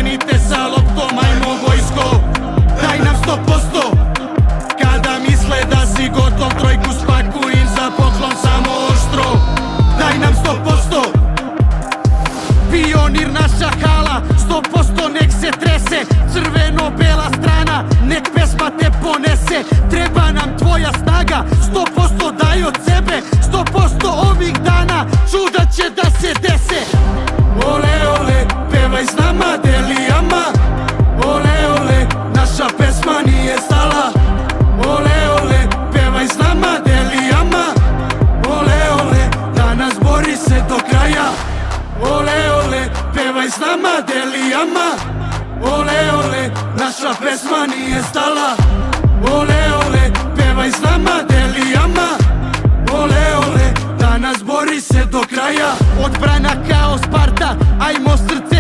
krenite sa loptom, ajmo vojsko, daj nam 100%. Kada misle da si gotov, trojku spakujem za poklon samo oštro. Daj nam 100%. Pionir naša hala, 100% nek se trese. Crveno-bela strana, nek pesma te ponese. Treba nam tvoja snaga, 100% daj od sebe. 100% ovih dana, čuda će da se dese. Ole, ole, pevaj s nama, Delijama. Ole, ole, naša pesma nije stala. Ole, ole, pevaj s nama, Delijama. Ole, ole, danas bori se do kraja. Ole, ole, pevaj s nama, Delijama. Ole, ole, naša pesma nije stala. Ole, ole, pevaj s nama, Delijama. Ole, ole, danas bori se do kraja. Odbrana kao Sparta, ajmo srce